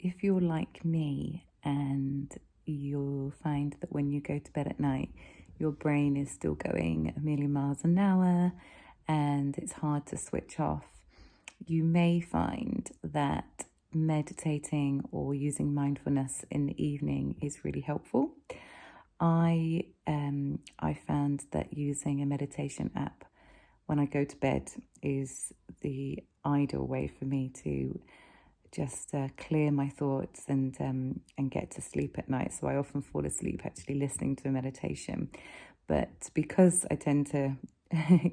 if you're like me and you'll find that when you go to bed at night, your brain is still going a million miles an hour and it's hard to switch off, you may find that meditating or using mindfulness in the evening is really helpful. I found that using a meditation app when I go to bed is the ideal way for me to just clear my thoughts and get to sleep at night. So I often fall asleep actually listening to a meditation. But because I tend to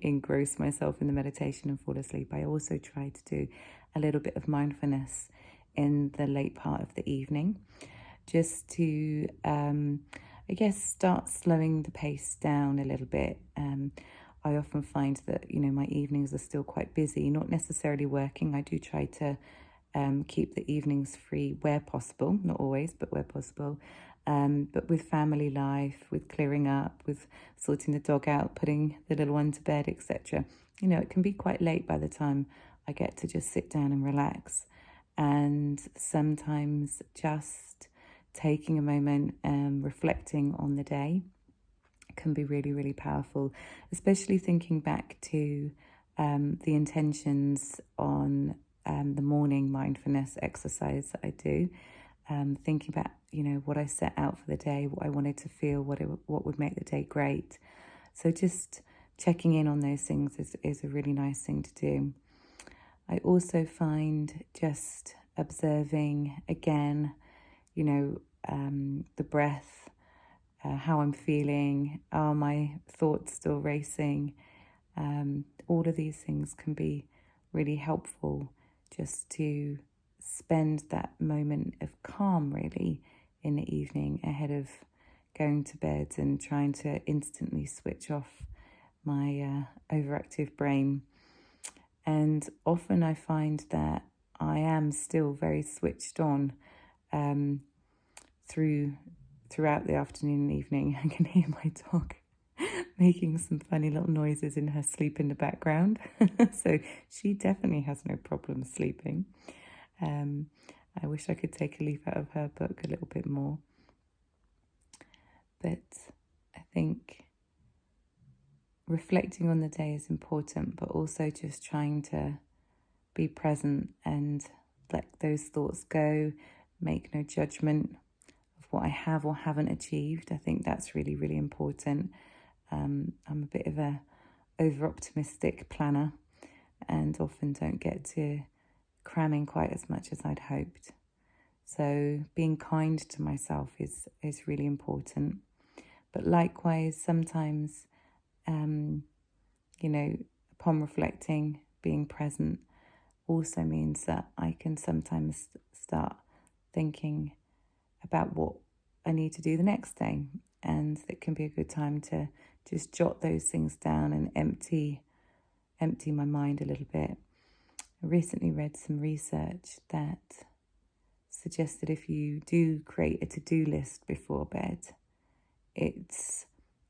engross myself in the meditation and fall asleep, I also try to do a little bit of mindfulness in the late part of the evening, just to, I guess, start slowing the pace down a little bit. I often find that, my evenings are still quite busy, not necessarily working. I do try to keep the evenings free where possible, not always, but where possible. But with family life, with clearing up, with sorting the dog out, putting the little one to bed, etc., it can be quite late by the time I get to just sit down and relax. And sometimes just taking a moment and reflecting on the day can be really, really powerful, especially thinking back to the intentions on the morning mindfulness exercise that I do. Thinking about, what I set out for the day, what I wanted to feel, what would make the day great. So just checking in on those things is a really nice thing to do. I also find just observing again, the breath, how I'm feeling, are my thoughts still racing? All of these things can be really helpful just to spend that moment of calm really in the evening ahead of going to bed and trying to instantly switch off my overactive brain. And often I find that I am still very switched on throughout the afternoon and evening. I can hear my dog making some funny little noises in her sleep in the background. So she definitely has no problem sleeping. I wish I could take a leaf out of her book a little bit more. But I think reflecting on the day is important, but also just trying to be present and let those thoughts go, make no judgment of what I have or haven't achieved. I think that's really, really important. I'm a bit of a over-optimistic planner and often don't get to cramming quite as much as I'd hoped. So being kind to myself is really important. But likewise, sometimes, upon reflecting, being present also means that I can sometimes start thinking about what I need to do the next day. And it can be a good time to just jot those things down and empty my mind a little bit. I recently read some research that suggested if you do create a to-do list before bed, it's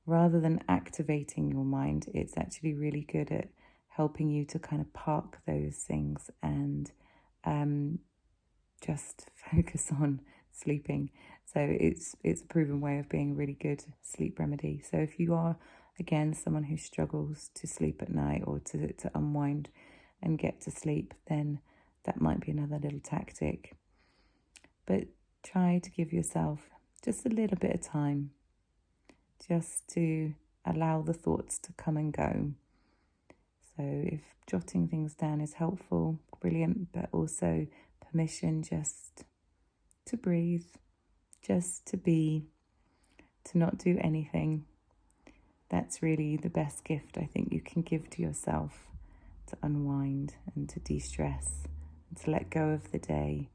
rather than activating your mind, it's actually really good at helping you to kind of park those things and just focus on sleeping. So it's a proven way of being a really good sleep remedy. So if you are, again, someone who struggles to sleep at night or to unwind and get to sleep, then that might be another little tactic. But try to give yourself just a little bit of time just to allow the thoughts to come and go. So if jotting things down is helpful, brilliant, but also permission just to breathe, just to be, to not do anything. That's really the best gift I think you can give to yourself, to unwind and to de-stress and to let go of the day,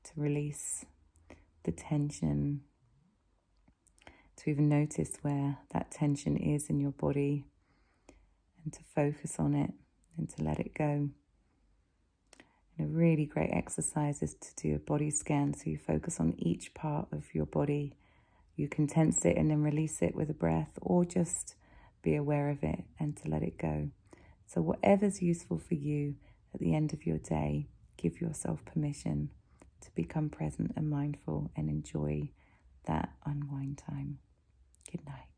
to release the tension, to even notice where that tension is in your body and to focus on it and to let it go. And a really great exercise is to do a body scan, so you focus on each part of your body. You can tense it and then release it with a breath, or just be aware of it and to let it go. So whatever's useful for you at the end of your day, give yourself permission to become present and mindful and enjoy that unwind time. Good night.